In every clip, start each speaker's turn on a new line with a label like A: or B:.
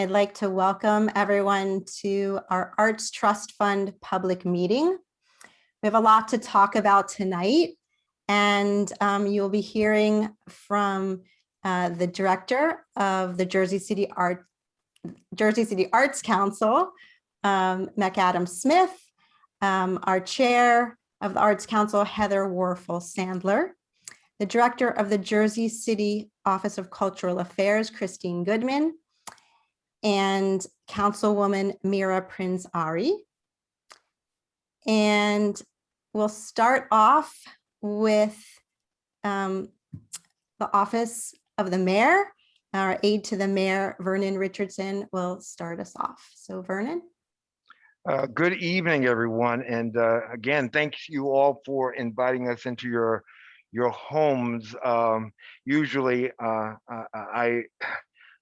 A: I'd like to welcome everyone to our Arts Trust Fund public meeting. We have a lot to talk about tonight, and you'll be hearing from the director of the Jersey City Arts Council, McAdam Smith, our chair of the Arts Council, Heather Warfel Sandler, the director of the Jersey City Office of Cultural Affairs, Christine Goodman, and Councilwoman Mira Prince Ari. And we'll start off with the Office of the Mayor. Our aide to the mayor, Vernon Richardson, will start us off. So Vernon.
B: Good evening, everyone. And again, thank you all for inviting us into your homes. Usually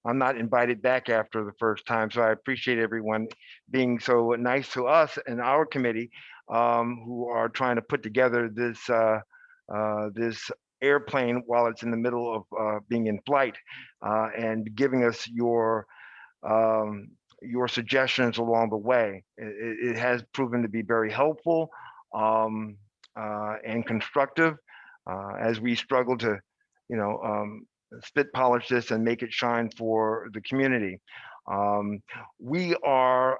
B: I'm not invited back after the first time, so I appreciate everyone being so nice to us and our committee who are trying to put together this this airplane while it's in the middle of being in flight, and giving us your suggestions along the way. It has proven to be very helpful and constructive as we struggle to, spit polish this and make it shine for the community. We are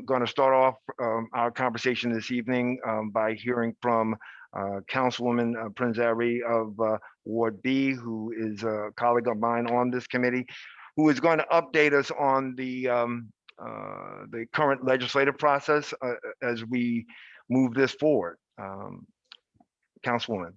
B: going to start off our conversation this evening by hearing from Councilwoman Prinzari of Ward B, who is a colleague of mine on this committee, who is going to update us on the current legislative process as we move this forward. Councilwoman.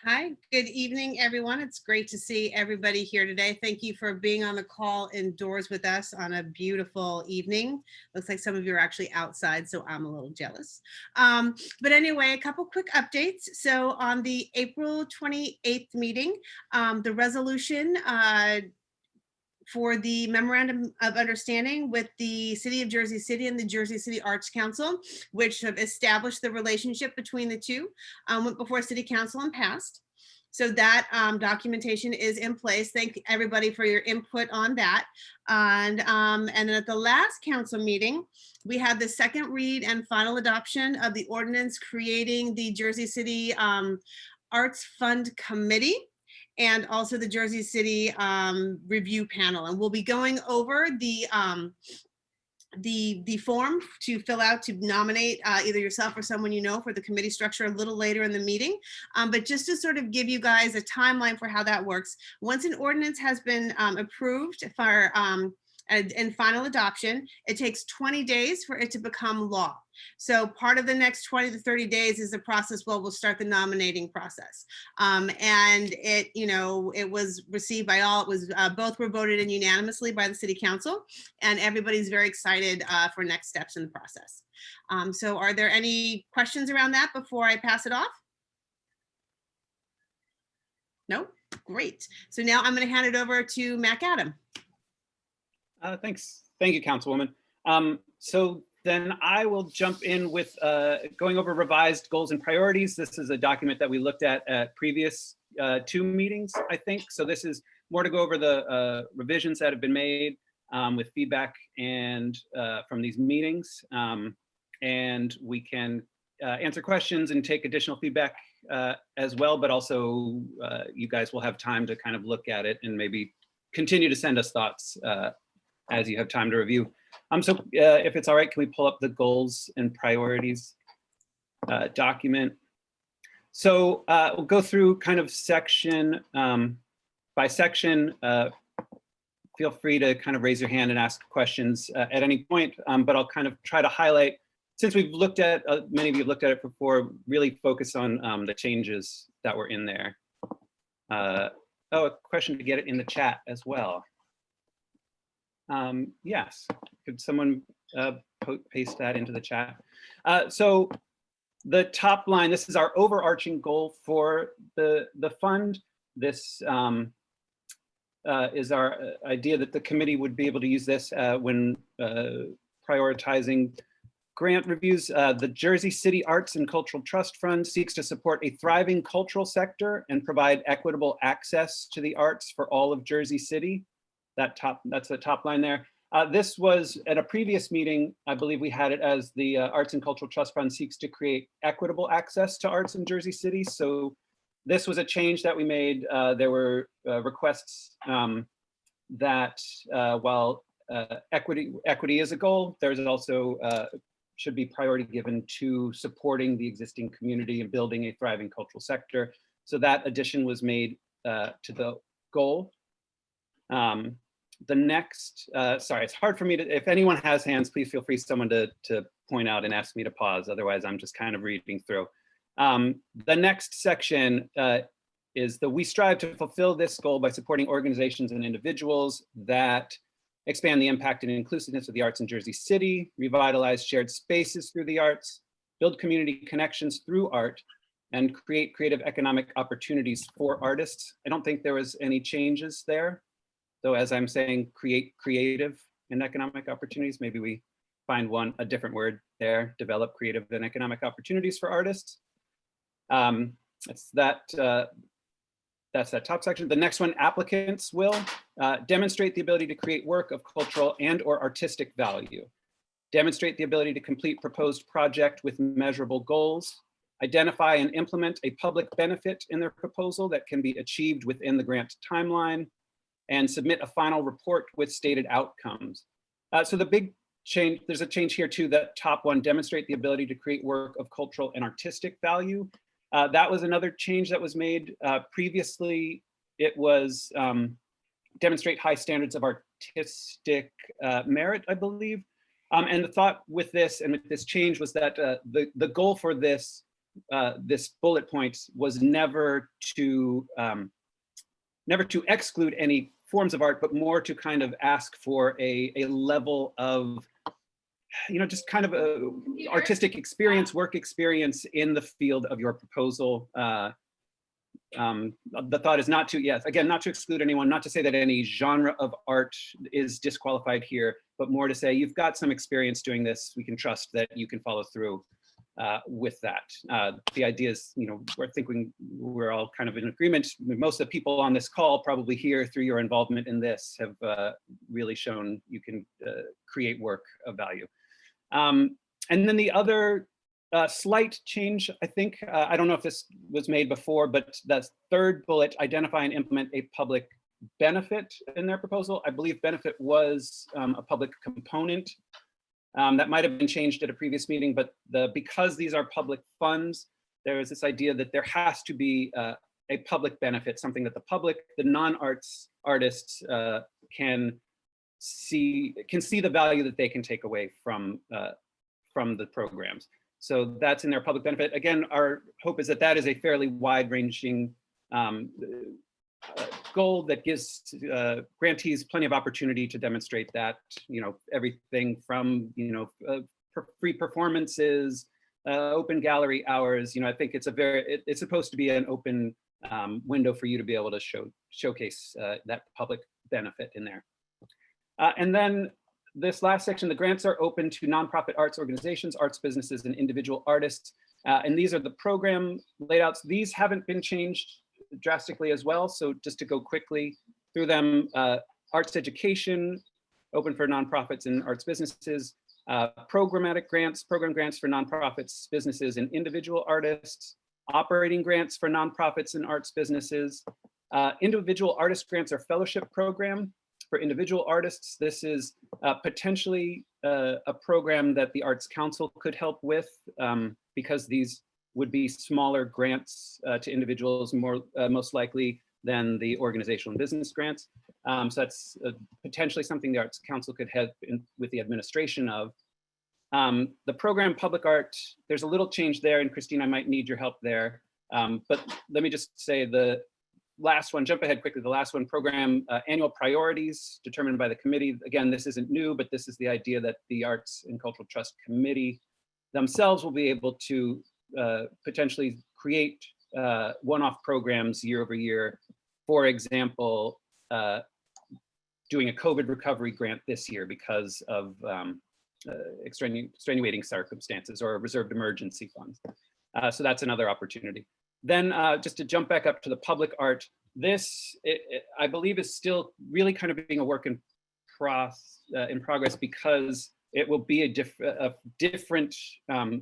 C: Hi, good evening, everyone. It's great to see everybody here today. Thank you for being on the call indoors with us on a beautiful evening. Looks like some of you are actually outside, so I'm a little jealous. But anyway, a couple quick updates. So on the April 28th meeting, the resolution for the memorandum of understanding with the City of Jersey City and the Jersey City Arts Council, which have established the relationship between the two, went before City Council and passed. So that documentation is in place. Thank everybody for your input on that. And then at the last council meeting, we had the second read and final adoption of the ordinance creating the Jersey City Arts Fund Committee, and also the Jersey City review panel. And we'll be going over the form to fill out to nominate either yourself or someone you know for the committee structure a little later in the meeting. But just to sort of give you guys a timeline for how that works, once an ordinance has been approved for and final adoption, it takes 20 days for it to become law. So part of the next 20 to 30 days is the process where we'll start the nominating process. And it, it was received by all, it was both were voted in unanimously by the City Council, and everybody's very excited for next steps in the process. So are there any questions around that before I pass it off? No? Great. So now I'm going to hand it over to McAdam.
D: Thanks. Thank you, Councilwoman. So then I will jump in with going over revised goals and priorities. This is a document that we looked at previous 2 meetings, I think. So this is more to go over the revisions that have been made with feedback and from these meetings. And we can answer questions and take additional feedback as well, but also you guys will have time to kind of look at it and maybe continue to send us thoughts as you have time to review. So if it's all right, can we pull up the goals and priorities document? So we'll go through kind of section by section. Feel free to kind of raise your hand and ask questions at any point, but I'll kind of try to highlight, since we've looked at, many of you have looked at it before, really focus on the changes that were in there. Oh, a question to get it in the chat as well. Yes, could someone paste that into the chat? So the top line, this is our overarching goal for the fund. This is our idea that the committee would be able to use this when prioritizing grant reviews. The Jersey City Arts and Cultural Trust Fund seeks to support a thriving cultural sector and provide equitable access to the arts for all of Jersey City. that's the top line there. This was at a previous meeting. I believe we had it as the Arts and Cultural Trust Fund seeks to create equitable access to arts in Jersey City. So this was a change that we made. There were requests that while equity is a goal, there's also should be priority given to supporting the existing community and building a thriving cultural sector. So that addition was made to the goal. The next, sorry, it's hard for me to, if anyone has hands, please feel free someone to point out and ask me to pause. Otherwise, I'm just kind of reading through. The next section is we strive to fulfill this goal by supporting organizations and individuals that expand the impact and inclusiveness of the arts in Jersey City, revitalize shared spaces through the arts, build community connections through art, and create creative economic opportunities for artists. I don't think there was any changes there. So as I'm saying, create creative and economic opportunities, maybe we find a different word there, develop creative and economic opportunities for artists. That's that top section. The next one, applicants will demonstrate the ability to create work of cultural and/or artistic value, demonstrate the ability to complete proposed project with measurable goals, identify and implement a public benefit in their proposal that can be achieved within the grant timeline, and submit a final report with stated outcomes. So the big change, there's a change here too, that top one, demonstrate the ability to create work of cultural and artistic value. That was another change that was made. Previously, it was demonstrate high standards of artistic merit, I believe. And the thought with this and with this change was that the goal for this bullet point was never to exclude any forms of art, but more to kind of ask for a level of, just kind of a artistic experience, work experience in the field of your proposal. The thought is not to, not to exclude anyone, not to say that any genre of art is disqualified here, but more to say you've got some experience doing this. We can trust that you can follow through with that. The idea is, we're all kind of in agreement. Most of the people on this call probably here through your involvement in this have really shown you can create work of value. And then the other slight change, I think, I don't know if this was made before, but the third bullet, identify and implement a public benefit in their proposal. I believe benefit was a public component. That might have been changed at a previous meeting, but because these are public funds, there is this idea that there has to be a public benefit, something that the non-arts artists can see the value that they can take away from the programs. So that's in their public benefit. Again, our hope is that that is a fairly wide-ranging goal that gives grantees plenty of opportunity to demonstrate that, everything from, free performances, open gallery hours. I think it's supposed to be an open window for you to be able to showcase that public benefit in there. And then this last section, the grants are open to nonprofit arts organizations, arts businesses, and individual artists. And these are the program layouts. These haven't been changed drastically as well. So just to go quickly through them, arts education, open for nonprofits and arts businesses, program grants for nonprofits, businesses, and individual artists, operating grants for nonprofits and arts businesses, individual artist grants or fellowship program for individual artists. This is potentially a program that the Arts Council could help with because these would be smaller grants to individuals most likely than the organizational and business grants. So that's potentially something the Arts Council could help with the administration of. The program Public Art, there's a little change there, and Christine, I might need your help there. But let me just say the last one, jump ahead quickly, the last one, program annual priorities determined by the committee. Again, this isn't new, but this is the idea that the Arts and Cultural Trust Committee themselves will be able to potentially create one-off programs year over year. For example, doing a COVID recovery grant this year because of extenuating circumstances or reserved emergency funds. So that's another opportunity. Then just to jump back up to the public art, this, I believe, is still really kind of being a work in progress, because it will be a different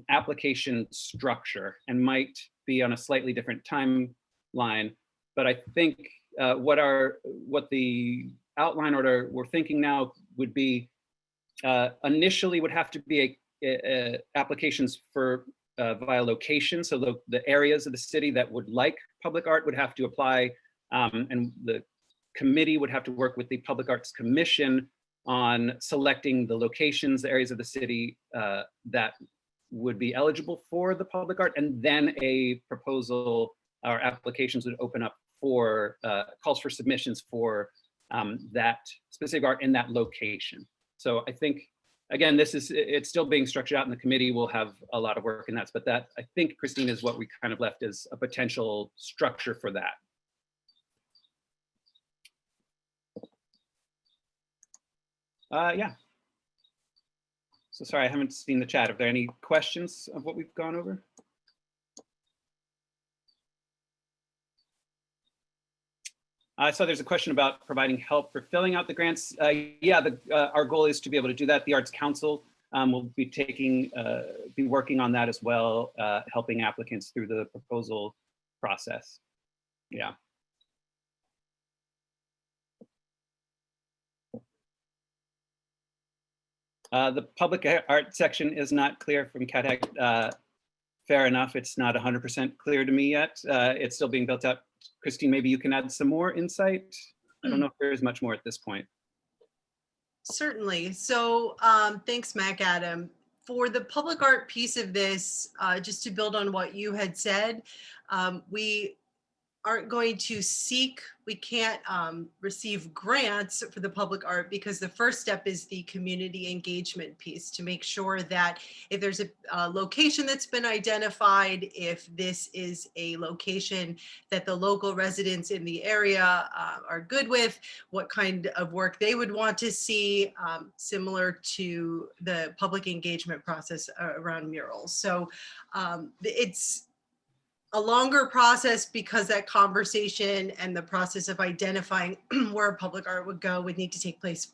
D: application structure and might be on a slightly different timeline. But I think what the outline order we're thinking now would be, initially would have to be applications for via location. So the areas of the city that would like public art would have to apply, and the committee would have to work with the Public Arts Commission on selecting the locations, the areas of the city that would be eligible for the public art, and then a proposal or applications would open up for calls for submissions for that specific art in that location. So I think, again, it's still being structured out, and the committee will have a lot of work in that. But that, I think, Christine, is what we kind of left as a potential structure for that. Yeah. So sorry, I haven't seen the chat. Are there any questions of what we've gone over? So there's a question about providing help for filling out the grants. Yeah, our goal is to be able to do that. The Arts Council will be working on that as well, helping applicants through the proposal process. Yeah. The public art section is not clear from CATAC. Fair enough. It's not 100% clear to me yet. It's still being built up. Christine, maybe you can add some more insight. I don't know if there's much more at this point.
E: Certainly. So thanks, MacAdam. For the public art piece of this, just to build on what you had said, we aren't going to we can't receive grants for the public art, because the first step is the community engagement piece, to make sure that if there's a location that's been identified, if this is a location that the local residents in the area are good with, what kind of work they would want to see, similar to the public engagement process around murals. So it's a longer process, because that conversation and the process of identifying where public art would go would need to take place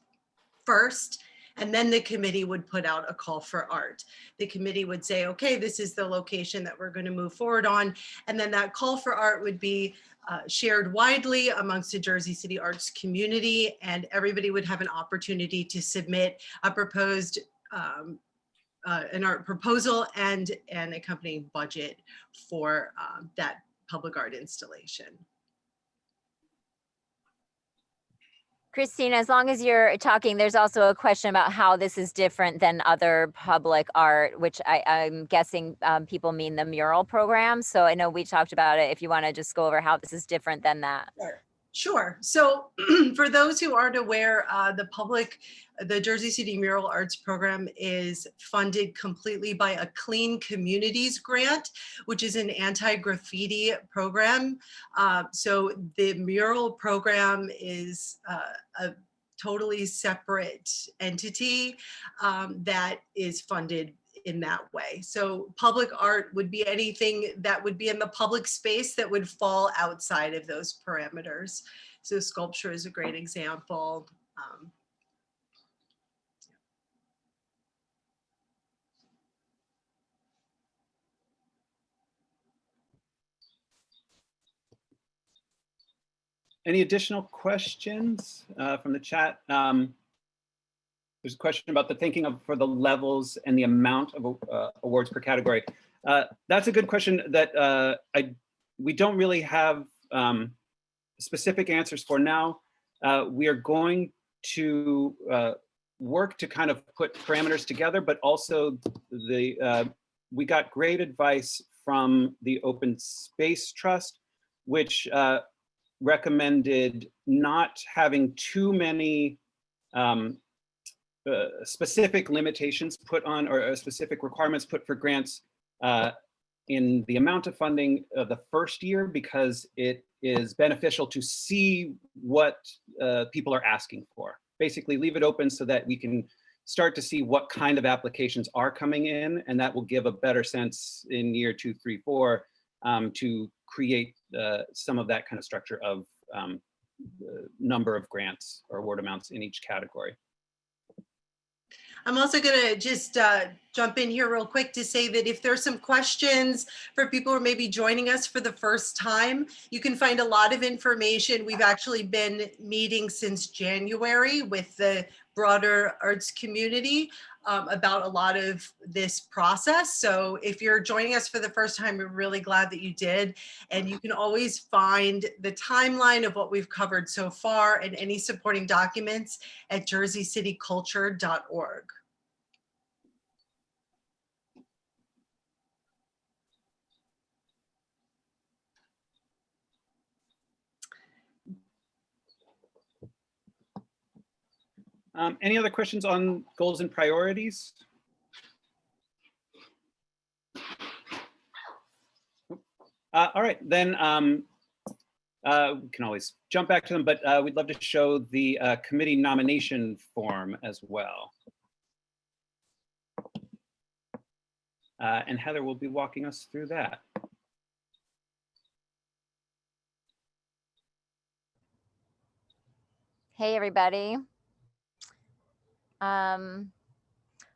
E: first. And then the committee would put out a call for art. The committee would say, okay, this is the location that we're going to move forward on. And then that call for art would be shared widely amongst the Jersey City arts community, and everybody would have an opportunity to submit a proposed an art proposal and an accompanying budget for that public art installation.
F: Christine, as long as you're talking, there's also a question about how this is different than other public art, which I'm guessing people mean the mural program. So I know we talked about it. If you want to just go over how this is different than that.
E: Sure. So for those who aren't aware, the Jersey City Mural Arts Program is funded completely by a Clean Communities grant, which is an anti-graffiti program. So the mural program is a totally separate entity that is funded in that way. So public art would be anything that would be in the public space that would fall outside of those parameters. So sculpture is a great example.
D: Any additional questions from the chat? There's a question about the thinking of for the levels and the amount of awards per category. That's a good question that we don't really have specific answers for now. We are going to work to kind of put parameters together, but also we got great advice from the Open Space Trust, which recommended not having too many specific limitations put on, or specific requirements put for grants in the amount of funding the first year, because it is beneficial to see what people are asking for. Basically leave it open so that we can start to see what kind of applications are coming in, and that will give a better sense in year 2, 3, 4 to create some of that kind of structure of the number of grants or award amounts in each category.
E: I'm also going to just jump in here real quick to say that if there's some questions for people who are maybe joining us for the first time, you can find a lot of information. We've actually been meeting since January with the broader arts community about a lot of this process. So if you're joining us for the first time, we're really glad that you did. And you can always find the timeline of what we've covered so far and any supporting documents at jerseycityculture.org.
D: Any other questions on goals and priorities? All right, then we can always jump back to them, but we'd love to show the committee nomination form as well. And Heather will be walking us through that.
F: Hey, everybody. All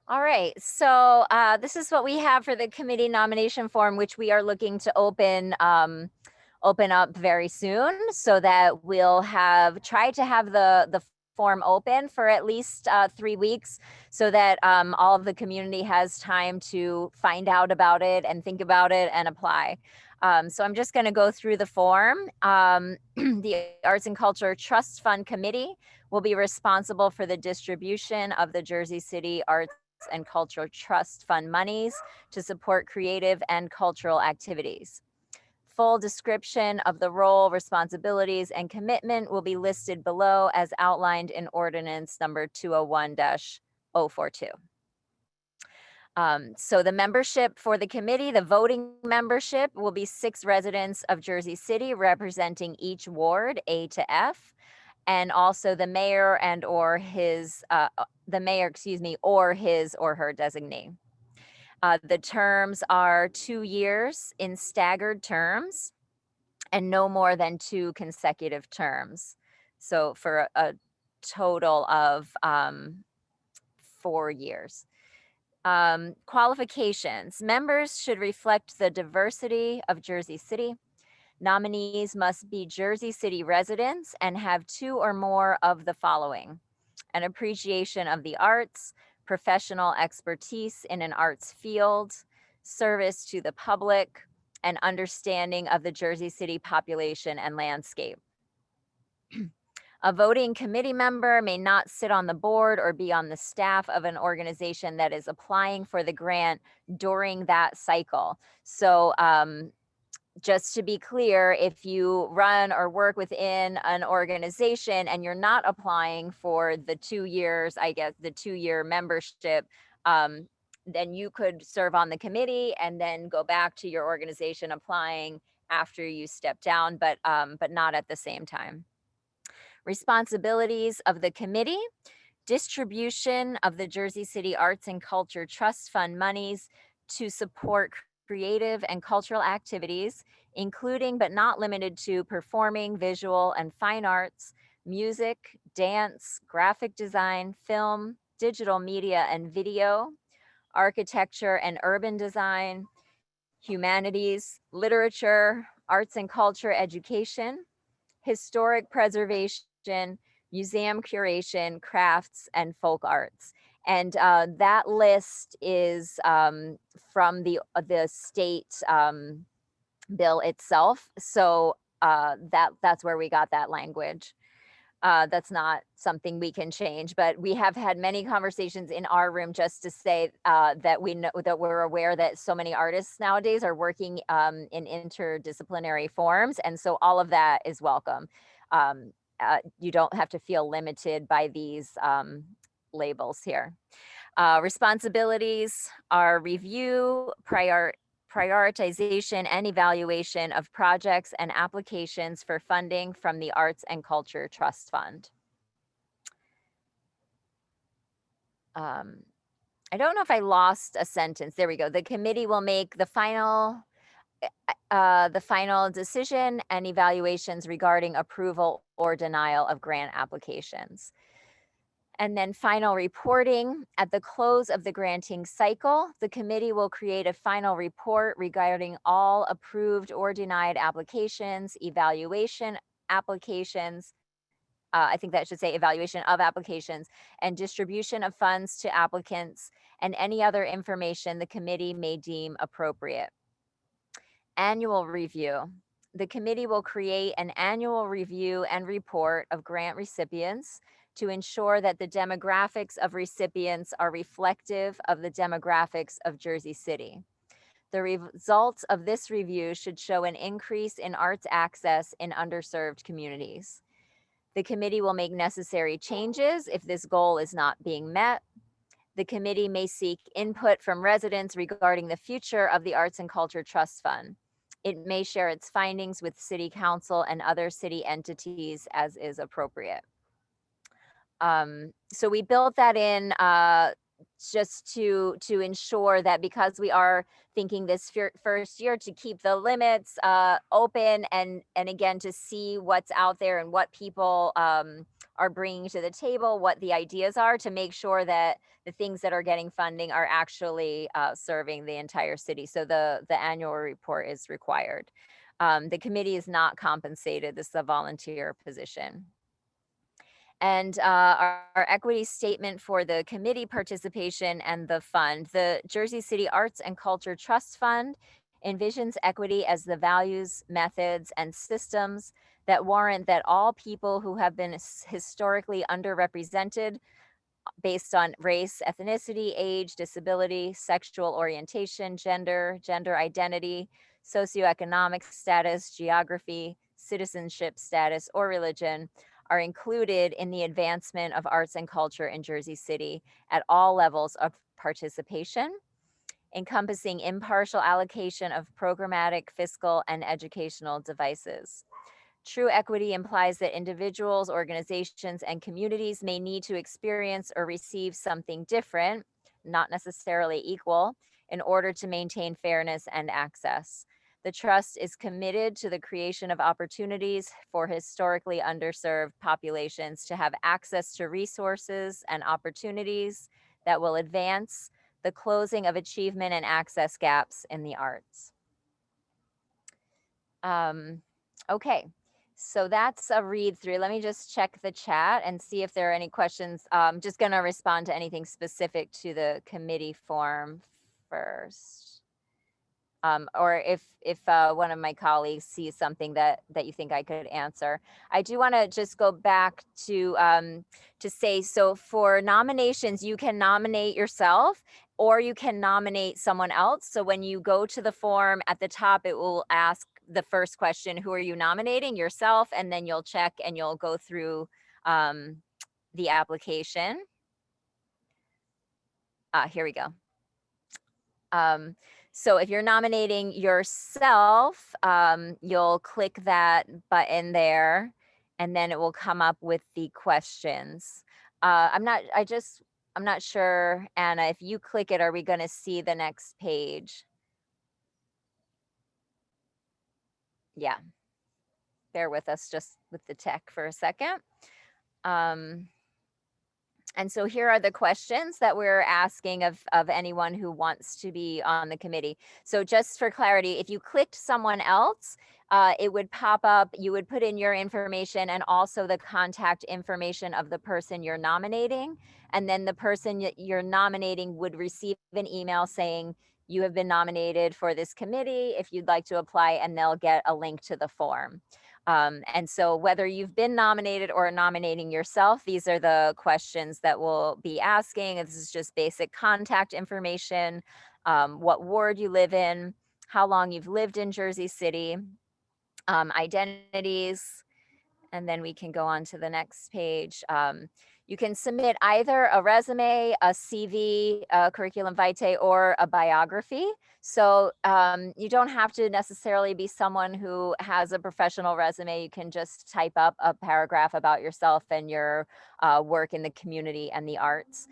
F: right, so this is what we have for the committee nomination form, which we are looking to open up very soon, so that we'll have tried to have the form open for at least 3 weeks, so that all of the community has time to find out about it and think about it and apply. So I'm just going to go through the form. The Arts and Culture Trust Fund Committee will be responsible for the distribution of the Jersey City Arts and Culture Trust Fund monies to support creative and cultural activities. Full description of the role, responsibilities, and commitment will be listed below as outlined in ordinance number 201-042. So the membership for the committee, the voting membership will be 6 residents of Jersey City representing each ward, A to F, and also the mayor and or his, or his or her designee. The terms are 2 years in staggered terms and no more than 2 consecutive terms. So for a total of 4 years. Qualifications. Members should reflect the diversity of Jersey City. Nominees must be Jersey City residents and have 2 or more of the following: an appreciation of the arts, professional expertise in an arts field, service to the public, and understanding of the Jersey City population and landscape. A voting committee member may not sit on the board or be on the staff of an organization that is applying for the grant during that cycle. So just to be clear, if you run or work within an organization and you're not applying for the 2 years, I guess the 2-year membership, then you could serve on the committee and then go back to your organization applying after you step down, but not at the same time. Responsibilities of the committee: distribution of the Jersey City Arts and Culture Trust Fund monies to support creative and cultural activities, including but not limited to performing, visual and fine arts, music, dance, graphic design, film, digital media and video, architecture and urban design, humanities, literature, arts and culture education, historic preservation, museum curation, crafts, and folk arts. And that list is from the state bill itself. So that's where we got that language. That's not something we can change, but we have had many conversations in our room just to say that we know that we're aware that so many artists nowadays are working in interdisciplinary forms. And so all of that is welcome. You don't have to feel limited by these labels here. Responsibilities are review, prioritization and evaluation of projects and applications for funding from the Arts and Culture Trust Fund. I don't know if I lost a sentence. There we go. The committee will make the final the final decision and evaluations regarding approval or denial of grant applications. And then final reporting. At the close of the granting cycle, the committee will create a final report regarding all approved or denied applications, evaluation applications. I think that should say evaluation of applications and distribution of funds to applicants and any other information the committee may deem appropriate. Annual review. The committee will create an annual review and report of grant recipients to ensure that the demographics of recipients are reflective of the demographics of Jersey City. The results of this review should show an increase in arts access in underserved communities. The committee will make necessary changes if this goal is not being met. The committee may seek input from residents regarding the future of the Arts and Culture Trust Fund. It may share its findings with City Council and other city entities as is appropriate. So we built that in just to ensure that, because we are thinking this first year to keep the limits open and again to see what's out there and what people are bringing to the table, what the ideas are, to make sure that the things that are getting funding are actually serving the entire city. So the annual report is required. The committee is not compensated. This is a volunteer position. And our equity statement for the committee participation and the fund. The Jersey City Arts and Culture Trust Fund envisions equity as the values, methods, and systems that warrant that all people who have been historically underrepresented based on race, ethnicity, age, disability, sexual orientation, gender identity, socioeconomic status, geography, citizenship status, or religion are included in the advancement of arts and culture in Jersey City at all levels of participation, encompassing impartial allocation of programmatic, fiscal, and educational devices. True equity implies that individuals, organizations, and communities may need to experience or receive something different, not necessarily equal, in order to maintain fairness and access. The trust is committed to the creation of opportunities for historically underserved populations to have access to resources and opportunities that will advance the closing of achievement and access gaps in the arts. Okay, so that's a read through. Let me just check the chat and see if there are any questions. I'm just going to respond to anything specific to the committee form first. Or if one of my colleagues sees something that you think I could answer. I do want to just go back to say, so for nominations, you can nominate yourself or you can nominate someone else. So when you go to the form at the top, it will ask the first question, who are you nominating? Yourself, and then you'll check and you'll go through the application. Here we go. So if you're nominating yourself, you'll click that button there, and then it will come up with the questions. I'm not sure, Anna, if you click it, are we going to see the next page? Yeah. Bear with us just with the tech for a second. And so here are the questions that we're asking of anyone who wants to be on the committee. So just for clarity, if you clicked someone else, it would pop up, you would put in your information and also the contact information of the person you're nominating. And then the person you're nominating would receive an email saying, you have been nominated for this committee if you'd like to apply, and they'll get a link to the form. And so whether you've been nominated or nominating yourself, these are the questions that we'll be asking. This is just basic contact information, what ward you live in, how long you've lived in Jersey City, identities, and then we can go on to the next page. You can submit either a resume, a CV, a curriculum vitae, or a biography. So you don't have to necessarily be someone who has a professional resume. You can just type up a paragraph about yourself and your work in the community and the arts.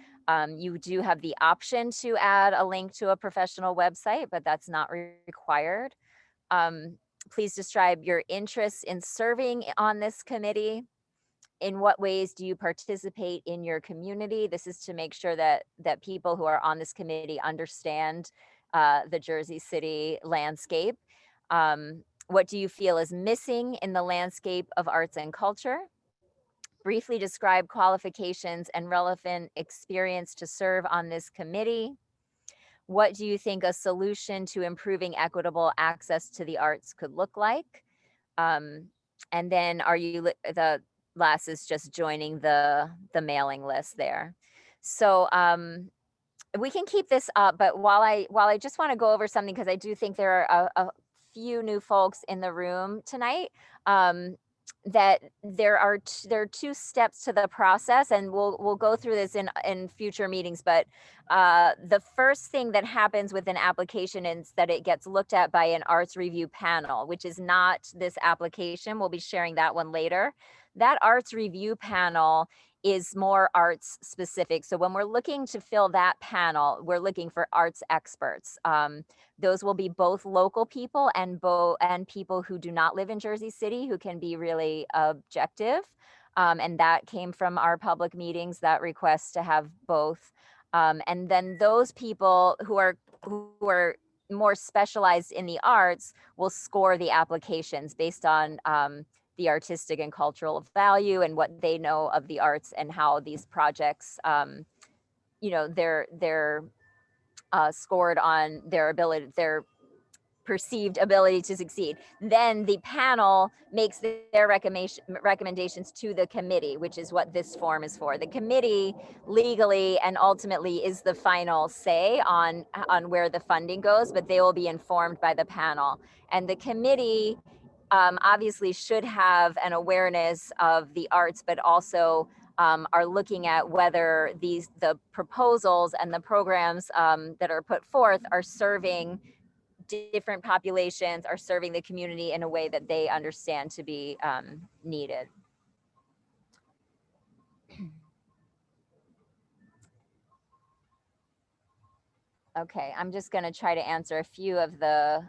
F: You do have the option to add a link to a professional website, but that's not required. Please describe your interest in serving on this committee. In what ways do you participate in your community? This is to make sure that people who are on this committee understand the Jersey City landscape. What do you feel is missing in the landscape of arts and culture? Briefly describe qualifications and relevant experience to serve on this committee. What do you think a solution to improving equitable access to the arts could look like? And then the last is just joining the mailing list there. So we can keep this up, but while I just want to go over something, because I do think there are a few new folks in the room tonight, that there are two steps to the process, and we'll go through this in future meetings. But the first thing that happens with an application is that it gets looked at by an arts review panel, which is not this application. We'll be sharing that one later. That arts review panel is more arts specific. So when we're looking to fill that panel, we're looking for arts experts. Those will be both local people and people who do not live in Jersey City, who can be really objective. And that came from our public meetings, that request to have both. And then those people who are more specialized in the arts will score the applications based on the artistic and cultural value and what they know of the arts and how these projects, they're scored on their perceived ability to succeed. Then the panel makes their recommendations to the committee, which is what this form is for. The committee legally and ultimately is the final say on where the funding goes, but they will be informed by the panel. And the committee obviously should have an awareness of the arts, but also are looking at whether the proposals and the programs that are put forth are serving different populations, are serving the community in a way that they understand to be needed. Okay, I'm just going to try to answer a few of the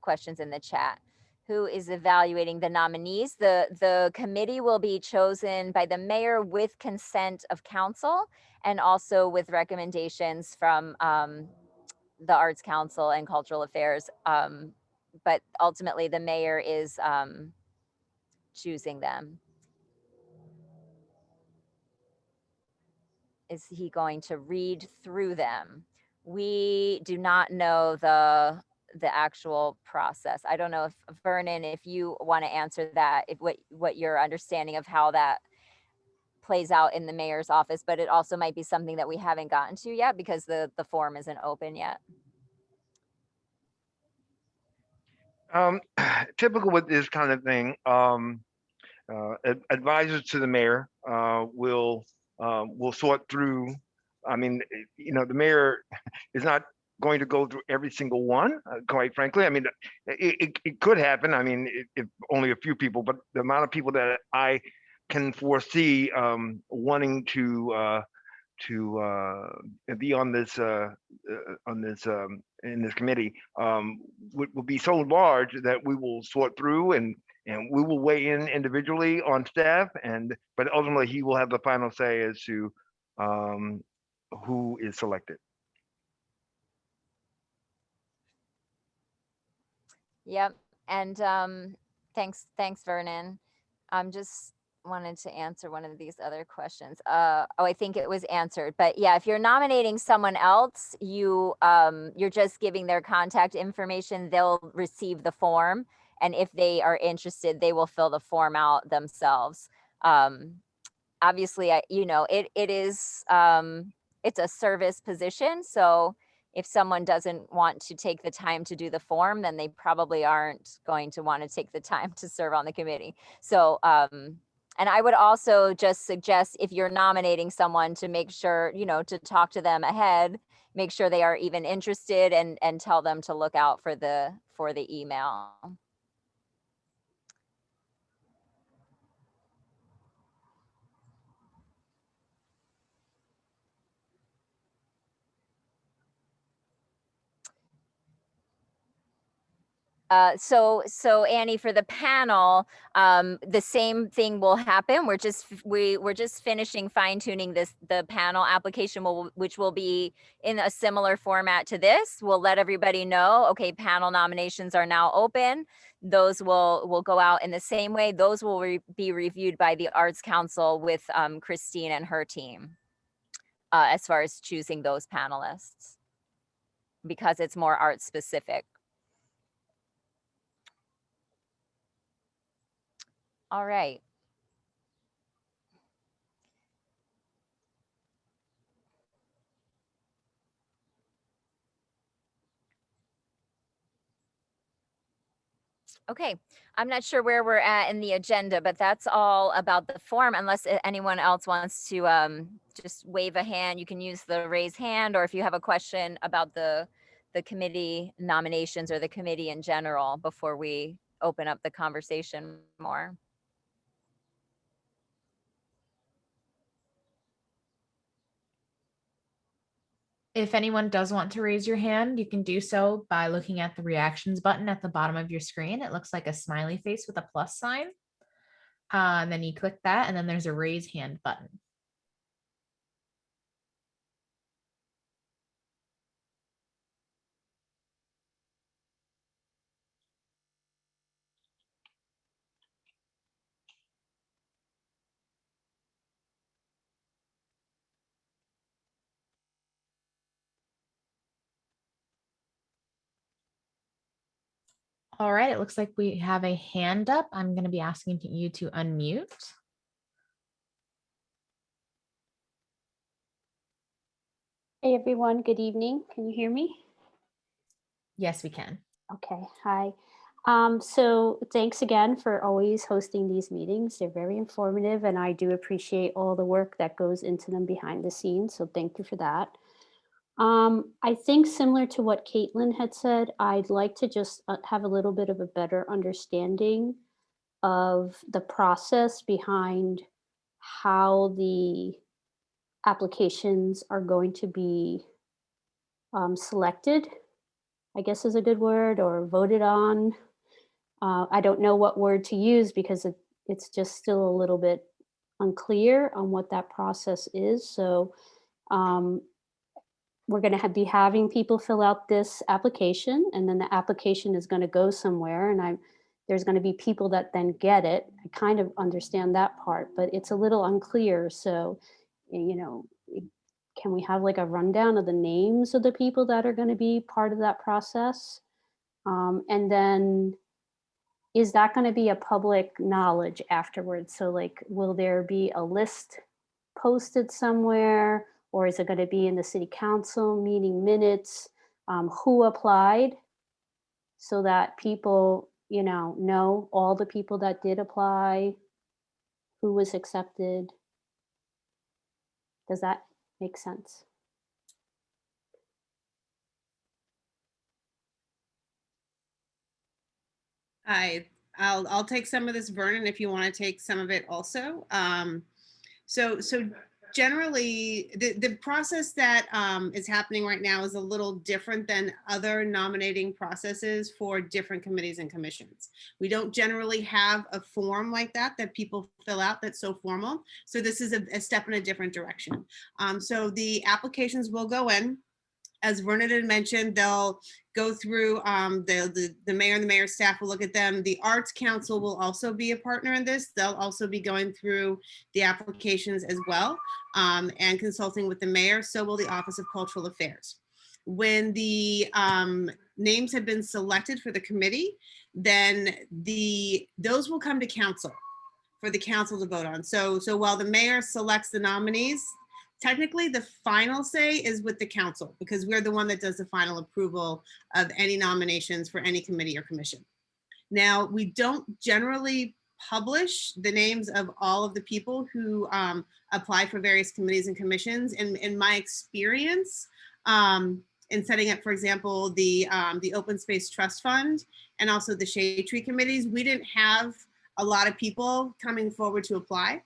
F: questions in the chat. Who is evaluating the nominees? The committee will be chosen by the mayor with consent of council, and also with recommendations from the Arts Council and Cultural Affairs. But ultimately the mayor is choosing them. Is he going to read through them? We do not know the actual process. I don't know if Vernon, if you want to answer that, if what your understanding of how that plays out in the mayor's office, but it also might be something that we haven't gotten to yet because the form isn't open yet.
B: Typical with this kind of thing, advisors to the mayor will sort through. I mean, the mayor is not going to go through every single one, quite frankly. I mean, it could happen. I mean, if only a few people, but the amount of people that I can foresee wanting to be on this in this committee would be so large that we will sort through and we will weigh in individually on staff, but ultimately he will have the final say as to who is selected.
F: Yep. And thanks, Vernon. Just wanted to answer one of these other questions. I think it was answered, but yeah, if you're nominating someone else, you're just giving their contact information. They'll receive the form, and if they are interested, they will fill the form out themselves. Obviously, it is it's a service position, so if someone doesn't want to take the time to do the form, then they probably aren't going to want to take the time to serve on the committee. So, and I would also just suggest, if you're nominating someone, to make sure, to talk to them ahead, make sure they are even interested, and tell them to look out for the email. So Annie, for the panel, the same thing will happen. We're just finishing fine tuning the panel application, which will be in a similar format to this. We'll let everybody know, okay, panel nominations are now open. Those will go out in the same way. Those will be reviewed by the Arts Council with Christine and her team as far as choosing those panelists, because it's more art specific. All right. Okay, I'm not sure where we're at in the agenda, but that's all about the form, unless anyone else wants to just wave a hand. You can use the raise hand, or if you have a question about the committee nominations or the committee in general before we open up the conversation more.
G: If anyone does want to raise your hand, you can do so by looking at the reactions button at the bottom of your screen. It looks like a smiley face with a plus sign. And then you click that, and then there's a raise hand button. All right, it looks like we have a hand up. I'm going to be asking you to unmute.
H: Hey everyone, good evening. Can you hear me?
G: Yes, we can.
H: Okay, hi. So thanks again for always hosting these meetings. They're very informative and I do appreciate all the work that goes into them behind the scenes. So thank you for that. I think similar to what Caitlin had said, I'd like to just have a little bit of a better understanding of the process behind how the applications are going to be selected, I guess is a good word, or voted on. I don't know what word to use because it's just still a little bit unclear on what that process is. So we're going to be having people fill out this application, and then the application is going to go somewhere, and there's going to be people that then get it. I kind of understand that part, but it's a little unclear. So, you know, can we have like a rundown of the names of the people that are going to be part of that process? And then is that going to be a public knowledge afterwards? So like, will there be a list posted somewhere, or is it going to be in the city council meeting minutes? Who applied, so that people, you know all the people that did apply, who was accepted? Does that make sense?
C: I'll take some of this, Vernon, if you want to take some of it also. So generally, the process that is happening right now is a little different than other nominating processes for different committees and commissions. We don't generally have a form like that people fill out that's so formal. So this is a step in a different direction. So the applications will go in. As Vernon had mentioned, they'll go through, the mayor and the mayor's staff will look at them. The Arts Council will also be a partner in this. They'll also be going through the applications as well, and consulting with the mayor. So will the Office of Cultural Affairs. When the names have been selected for the committee, then those will come to council for the council to vote on. So while the mayor selects the nominees, technically the final say is with the council, because we're the one that does the final approval of any nominations for any committee or commission. Now, we don't generally publish the names of all of the people who apply for various committees and commissions. In my experience, in setting up, for example, the Open Space Trust Fund and also the Shade Tree committees, we didn't have a lot of people coming forward to apply.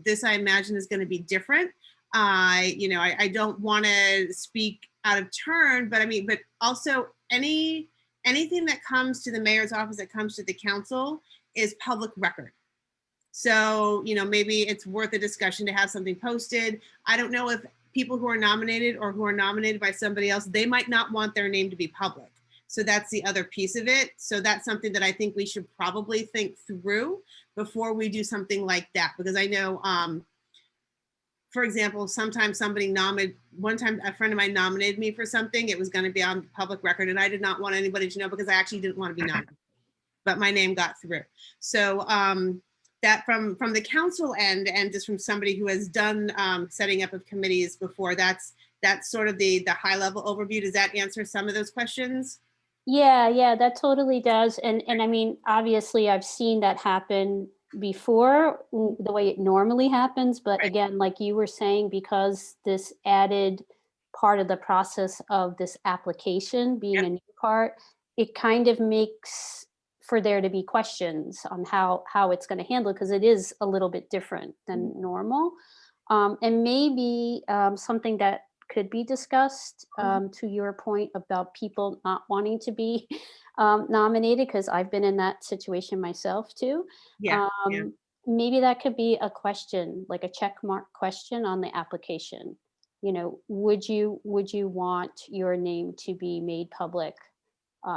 C: This, I imagine, is going to be different. I don't want to speak out of turn, but I mean, but also any anything that comes to the mayor's office, that comes to the council, is public record. So, maybe it's worth a discussion to have something posted. I don't know if people who are nominated or who are nominated by somebody else, they might not want their name to be public. So that's the other piece of it. So that's something that I think we should probably think through before we do something like that. Because I know, for example, sometimes one time a friend of mine nominated me for something. It was going to be on public record and I did not want anybody to know because I actually didn't want to be nominated, but my name got through. So that from the council end and just from somebody who has done setting up of committees before, that's sort of the high level overview. Does that answer some of those questions?
H: Yeah, that totally does. And I mean, obviously I've seen that happen before the way it normally happens. But
C: Right.
H: again, like you were saying, because this added part of the process of this application being
C: Yep.
H: a new part, it kind of makes for there to be questions on how it's going to handle it, because it is a little bit different than normal. And maybe something that could be discussed to your point about people not wanting to be nominated, because I've been in that situation myself too.
C: Yeah.
H: Maybe that could be a question, like a check mark question on the application. Would you want your name to be made public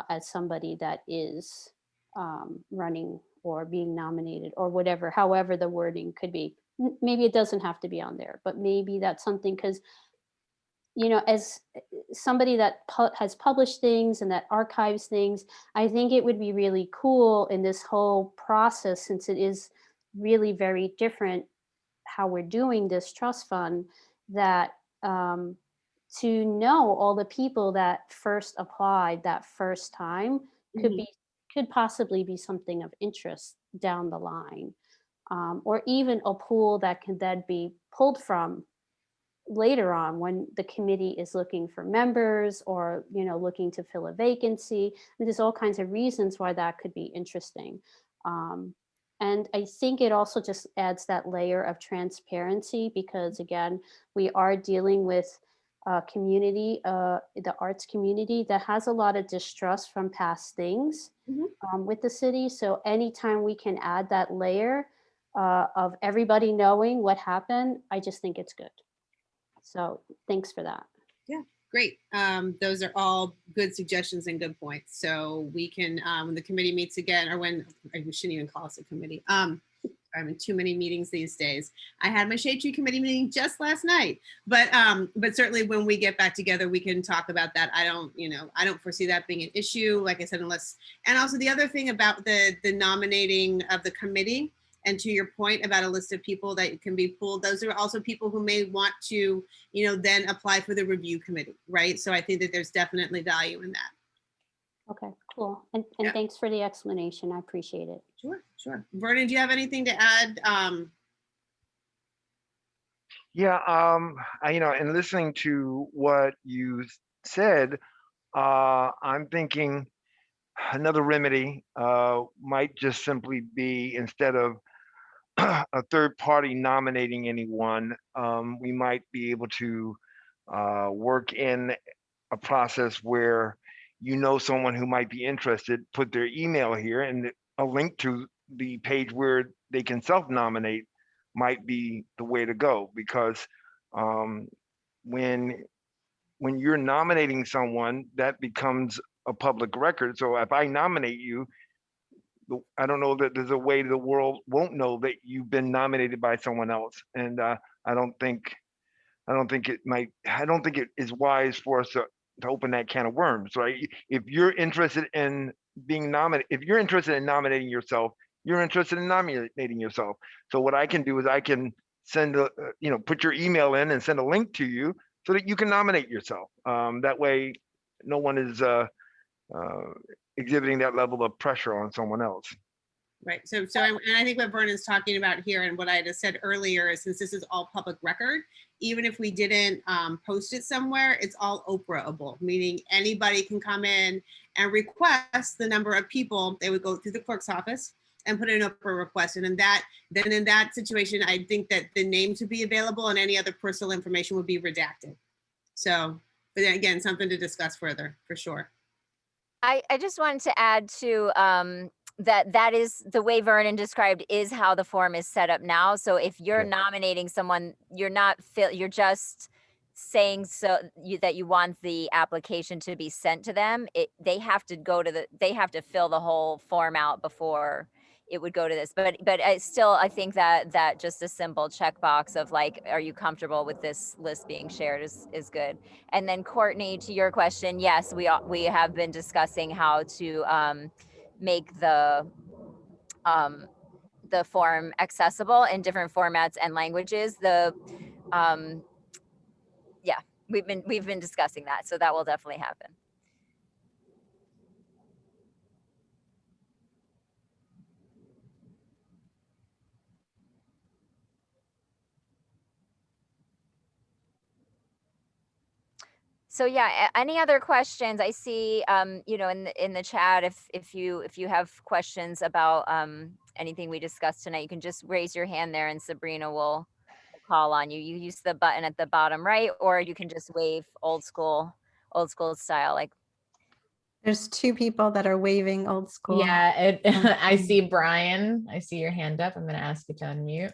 H: as somebody that is running or being nominated or whatever, however the wording could be. Maybe it doesn't have to be on there, but maybe that's something, because as somebody that has published things and that archives things, I think it would be really cool in this whole process, since it is really very different how we're doing this trust fund, that to know all the people that first applied that first time could possibly be something of interest down the line, or even a pool that can then be pulled from later on when the committee is looking for members, or looking to fill a vacancy. And there's all kinds of reasons why that could be interesting. And I think it also just adds that layer of transparency, because again, we are dealing with a community, the arts community, that has a lot of distrust from past things with the city. So anytime we can add that layer of everybody knowing what happened, I just think it's good. So thanks for that.
C: Yeah, great. Those are all good suggestions and good points. So we can, when the committee meets again, or when, we shouldn't even call us a committee. I'm in too many meetings these days. I had my Shade Tree Committee meeting just last night, but certainly when we get back together, we can talk about that. I don't foresee that being an issue, like I said, unless, and also the other thing about the nominating of the committee, and to your point about a list of people that can be pulled, those are also people who may want to, then apply for the review committee, right? So I think that there's definitely value in that.
H: Okay, cool. And
C: Yeah.
H: Thanks for the explanation. I appreciate it.
C: Sure. Vernon, do you have anything to add?
B: Yeah, and listening to what you said, I'm thinking another remedy might just simply be, instead of a third party nominating anyone, we might be able to work in a process where someone who might be interested, put their email here, and a link to the page where they can self-nominate might be the way to go. Because when you're nominating someone, that becomes a public record. So if I nominate you, I don't know that there's a way the world won't know that you've been nominated by someone else. And I don't think it is wise for us to open that can of worms, right? If you're interested in being nominated, if you're interested in nominating yourself, you're interested in nominating yourself. So what I can do is I can send put your email in and send a link to you so that you can nominate yourself. That way, no one is exhibiting that level of pressure on someone else.
C: Right. So and I think what Vernon's talking about here, and what I just said earlier, is since this is all public record, even if we didn't post it somewhere, it's all Oprah-able, meaning anybody can come in and request the number of people. They would go through the clerk's office and put in an Oprah request. And in that situation, I think that the names would be available and any other personal information would be redacted. So, but then again, something to discuss further, for sure.
F: I just wanted to add to that is the way Vernon described is how the form is set up now. So if you're
B: Yeah.
F: nominating someone, you're not you're just saying that you want the application to be sent to them. They have to they have to fill the whole form out before it would go to this. But I think that just a simple checkbox of like, are you comfortable with this list being shared is good. And then Courtney, to your question, yes, we have been discussing how to make the form accessible in different formats and languages. Yeah, we've been discussing that, so that will definitely happen. So yeah, any other questions? I see, in the chat, if you have questions about anything we discussed tonight, you can just raise your hand there, and Sabrina will call on you. You use the button at the bottom right, or you can just wave old school style. Like,
A: There's two people that are waving old school.
G: Yeah, I see Brian. I see your hand up. I'm going to ask you to unmute.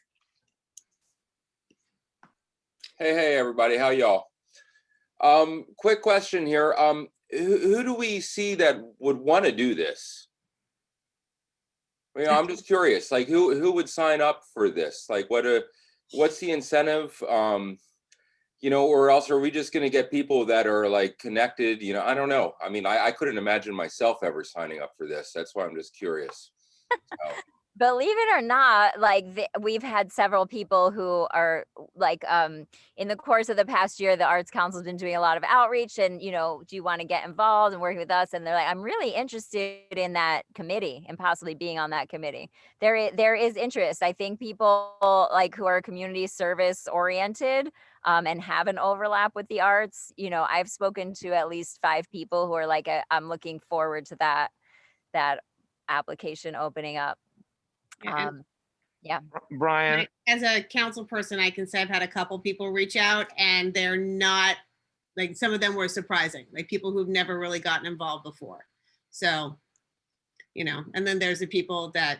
I: Hey, everybody. How y'all? Quick question here. Who do we see that would want to do this? I'm just curious, like who would sign up for this? Like what's the incentive? Or else are we just going to get people that are like connected? I don't know. I mean, I couldn't imagine myself ever signing up for this. That's why I'm just curious. So.
F: Believe it or not, like we've had several people who are like, in the course of the past year, the Arts Council has been doing a lot of outreach and, do you want to get involved and working with us? And they're like, I'm really interested in that committee and possibly being on that committee. There is interest. I think people like who are community service oriented and have an overlap with the arts. I've spoken to at least 5 people who are like, I'm looking forward to that application opening up. Yeah.
B: Brian,
C: As a council person, I can say I've had a couple people reach out and they're not, like, some of them were surprising, like people who've never really gotten involved before. So, and then there's the people that,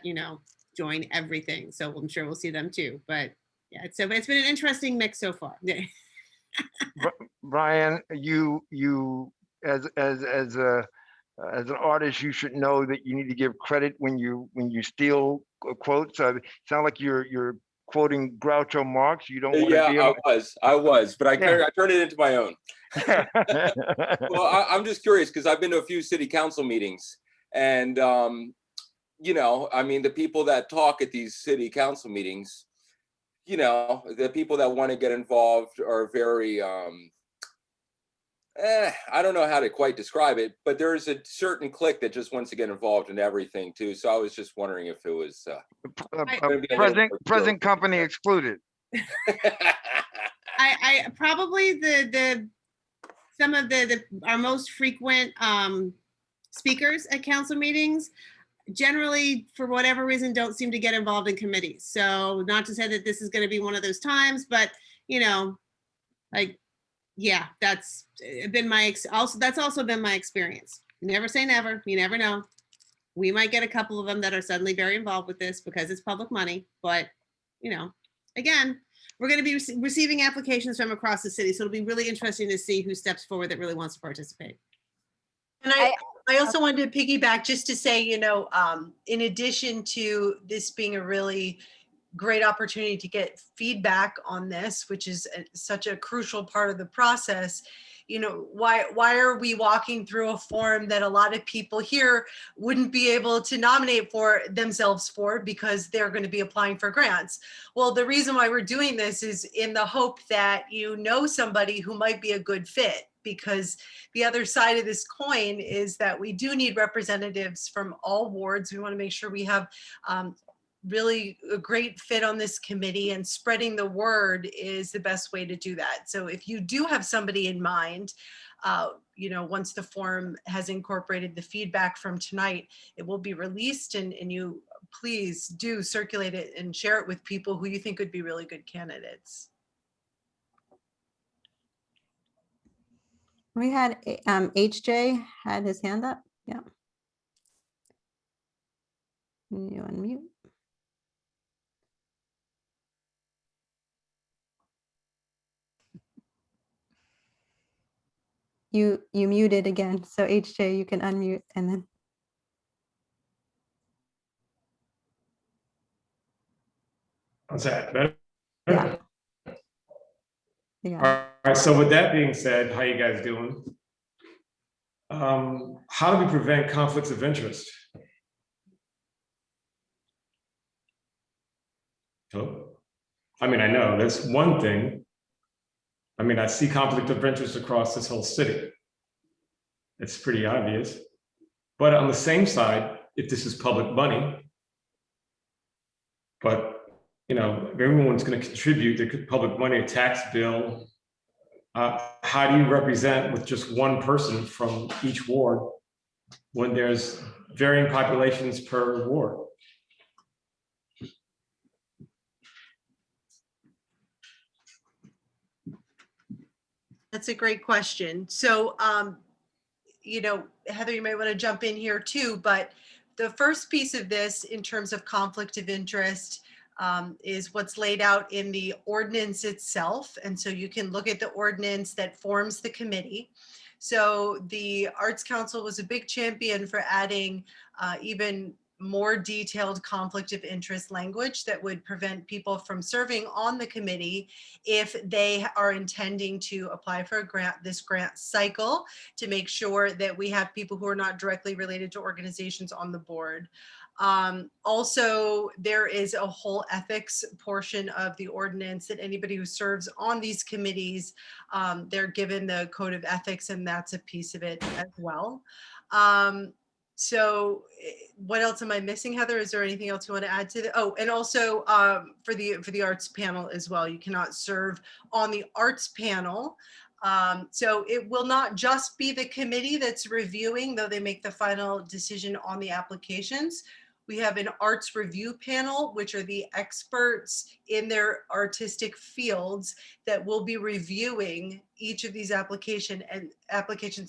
C: join everything. So I'm sure we'll see them too. But yeah, it's been an interesting mix so far.
B: Brian, you as an artist, you should know that you need to give credit when you steal quotes. Sound like you're quoting Groucho Marx. You don't want to be able.
I: I was, but I turned it into my own. Well, I'm just curious because I've been to a few city council meetings, and the people that talk at these city council meetings, the people that want to get involved are very I don't know how to quite describe it, but there's a certain clique that just wants to get involved in everything too. So I was just wondering if it was
B: present company excluded.
C: I probably some of our most frequent speakers at council meetings generally, for whatever reason, don't seem to get involved in committees. So not to say that this is going to be one of those times, but yeah, that's been that's also been my experience. Never say never. You never know. We might get a couple of them that are suddenly very involved with this because it's public money. But, again, we're going to be receiving applications from across the city. So it'll be really interesting to see who steps forward that really wants to participate.
E: And I also wanted to piggyback just to say, in addition to this being a really great opportunity to get feedback on this, which is such a crucial part of the process. Why are we walking through a form that a lot of people here wouldn't be able to nominate for themselves for because they're going to be applying for grants? Well, the reason why we're doing this is in the hope that somebody who might be a good fit, because the other side of this coin is that we do need representatives from all wards. We want to make sure we have really a great fit on this committee, and spreading the word is the best way to do that. So if you do have somebody in mind, once the form has incorporated the feedback from tonight, it will be released, and you please do circulate it and share it with people who you think would be really good candidates.
A: We had HJ had his hand up. Yeah. You unmute. You muted again. So HJ, you can unmute and then.
J: How's that better?
A: Yeah.
J: All right. So with that being said, how you guys doing? How do we prevent conflicts of interest? Hello? I mean, I know that's one thing. I mean, I see conflict of interest across this whole city. It's pretty obvious. But on the same side, if this is public money, but you know, if everyone's going to contribute their public money, a tax bill, how do you represent with just one person from each ward when there's varying populations per ward?
E: That's a great question. So, you know, Heather, you might want to jump in here too, but the first piece of this in terms of conflict of interest is what's laid out in the ordinance itself. And so you can look at the ordinance that forms the committee. So the Arts Council was a big champion for adding even more detailed conflict of interest language that would prevent people from serving on the committee if they are intending to apply for a grant, this grant cycle, to make sure that we have people who are not directly related to organizations on the board. Also, there is a whole ethics portion of the ordinance that anybody who serves on these committees, they're given the code of ethics, and that's a piece of it as well. So what else am I missing, Heather? Is there anything else you want to add to the, oh, and also for the arts panel as well, you cannot serve on the arts panel. So it will not just be the committee that's reviewing, though they make the final decision on the applications. We have an arts review panel, which are the experts in their artistic fields that will be reviewing each of these applications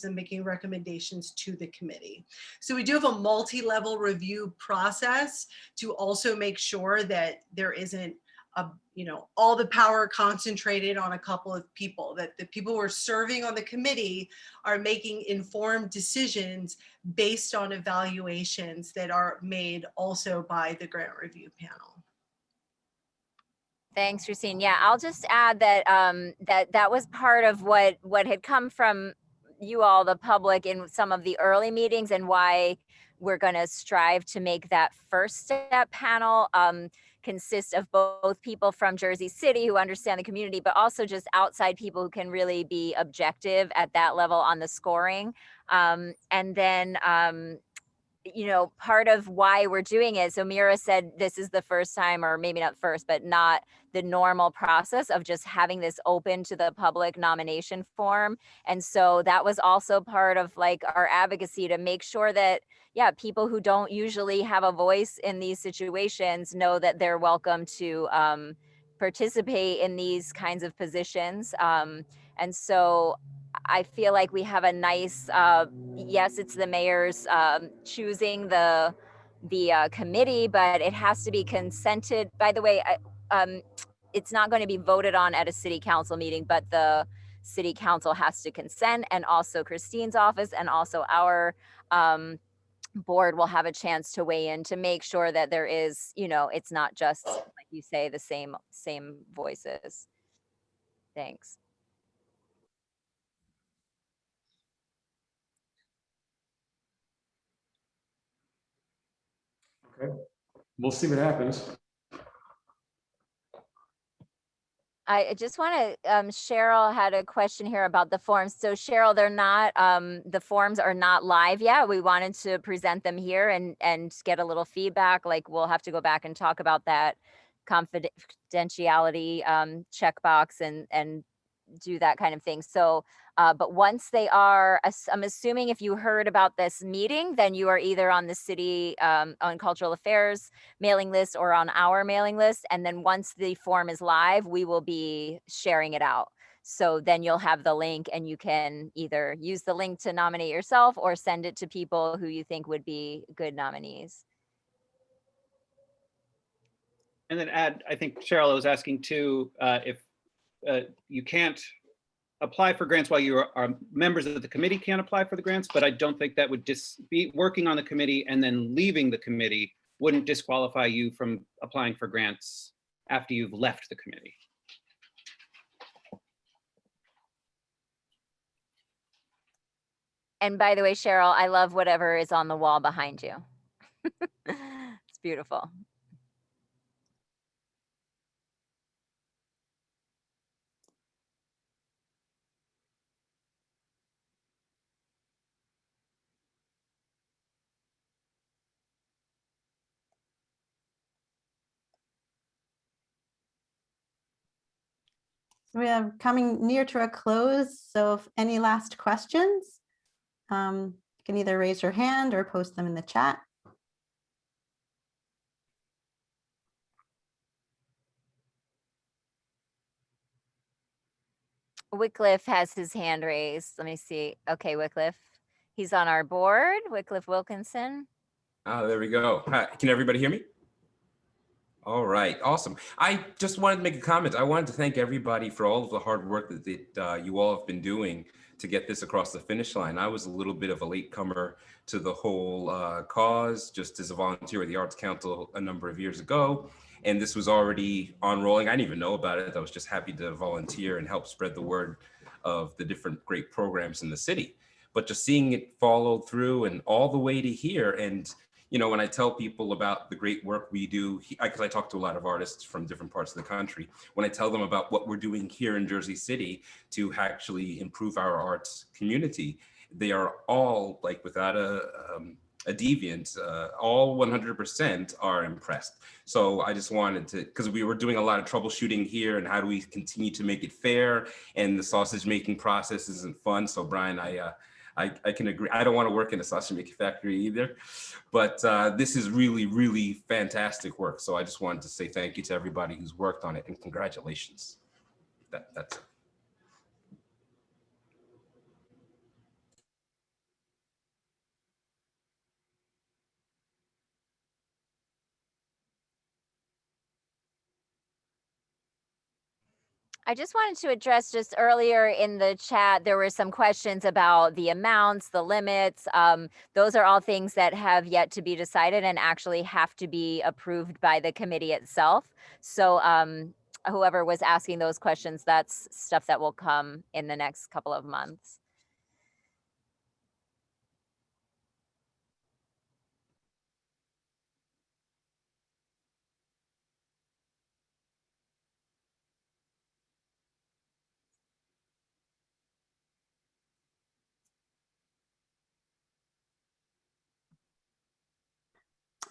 E: and making recommendations to the committee. So we do have a multi-level review process to also make sure that there isn't all the power concentrated on a couple of people, that the people who are serving on the committee are making informed decisions based on evaluations that are made also by the grant review panel.
F: Thanks, Christine. Yeah, I'll just add that that was part of what had come from you all, the public, in some of the early meetings, and why we're going to strive to make that first step panel consist of both people from Jersey City who understand the community, but also just outside people who can really be objective at that level on the scoring. And then part of why we're doing it. So Mira said this is the first time, or maybe not first, but not the normal process of just having this open to the public nomination form. And so that was also part of like our advocacy to make sure that, yeah, people who don't usually have a voice in these situations know that they're welcome to participate in these kinds of positions. And so I feel like we have a nice, yes, it's the mayor's choosing the committee, but it has to be consented. By the way, it's not going to be voted on at a city council meeting, but the city council has to consent, and also Christine's office, and also our board will have a chance to weigh in to make sure that there is, it's not just, like you say, the same voices. Thanks.
J: Okay, we'll see what happens.
F: I just want to, Cheryl had a question here about the forms. So Cheryl, they're not, the forms are not live yet. We wanted to present them here and get a little feedback. Like we'll have to go back and talk about that confidentiality checkbox and do that kind of thing. So, but once they are, I'm assuming if you heard about this meeting, then you are either on the city, on cultural affairs mailing list or on our mailing list. And then once the form is live, we will be sharing it out. So then you'll have the link and you can either use the link to nominate yourself or send it to people who you think would be good nominees.
D: And then add, I think Cheryl was asking too, if you can't apply for grants while you are members of the committee can't apply for the grants, but I don't think that would be working on the committee and then leaving the committee wouldn't disqualify you from applying for grants after you've left the committee.
F: And by the way, Cheryl, I love whatever is on the wall behind you. It's beautiful.
A: We are coming near to a close, so if any last questions, you can either raise your hand or post them in the chat.
F: Wycliffe has his hand raised. Let me see. Okay, Wycliffe. He's on our board, Wycliffe Wilkinson.
K: Oh, there we go. Hi, can everybody hear me? All right, awesome. I just wanted to make a comment. I wanted to thank everybody for all of the hard work that you all have been doing to get this across the finish line. I was a little bit of a latecomer to the whole cause, just as a volunteer with the Arts Council a number of years ago. And this was already on rolling. I didn't even know about it. I was just happy to volunteer and help spread the word of the different great programs in the city. But just seeing it follow through and all the way to here, and you know, when I tell people about the great work we do, because I talk to a lot of artists from different parts of the country, when I tell them about what we're doing here in Jersey City to actually improve our arts community, they are all, like, without a deviant, all 100% are impressed. So I just wanted to, because we were doing a lot of troubleshooting here and how do we continue to make it fair, and the sausage making process isn't fun. So Brian, I can agree. I don't want to work in a sausage making factory either, but this is really, really fantastic work. So I just wanted to say thank you to everybody who's worked on it, and congratulations. That's it.
F: I just wanted to address, just earlier in the chat, there were some questions about the amounts, the limits. Those are all things that have yet to be decided and actually have to be approved by the committee itself. So whoever was asking those questions, that's stuff that will come in the next couple of months.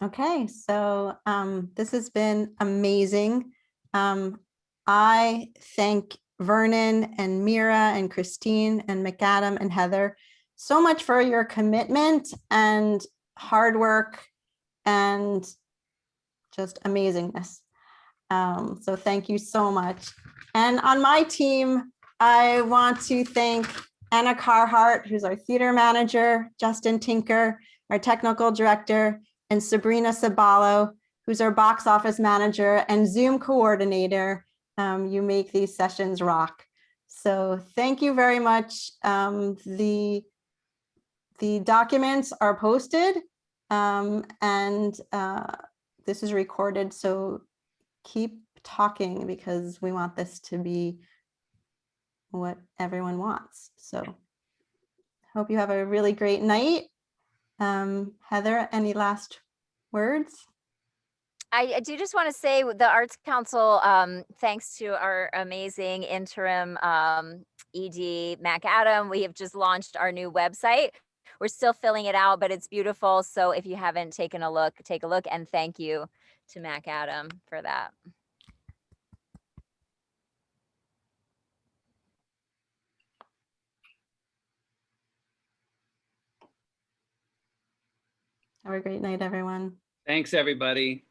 A: Okay, so this has been amazing. I thank Vernon and Mira and Christine and McAdam and Heather so much for your commitment and hard work and just amazingness. So thank you so much. And on my team, I want to thank Anna Carhart, who's our theater manager, Justin Tinker, our technical director, and Sabrina Sabalo, who's our box office manager and Zoom coordinator. You make these sessions rock. So thank you very much. The documents are posted and this is recorded. So keep talking because we want this to be what everyone wants. So hope you have a really great night. Heather, any last words?
F: I do just want to say the Arts Council, thanks to our amazing interim ED, McAdam, we have just launched our new website. We're still filling it out, but it's beautiful. So if you haven't taken a look, take a look, and thank you to McAdam for that.
A: Have a great night, everyone.
D: Thanks, everybody.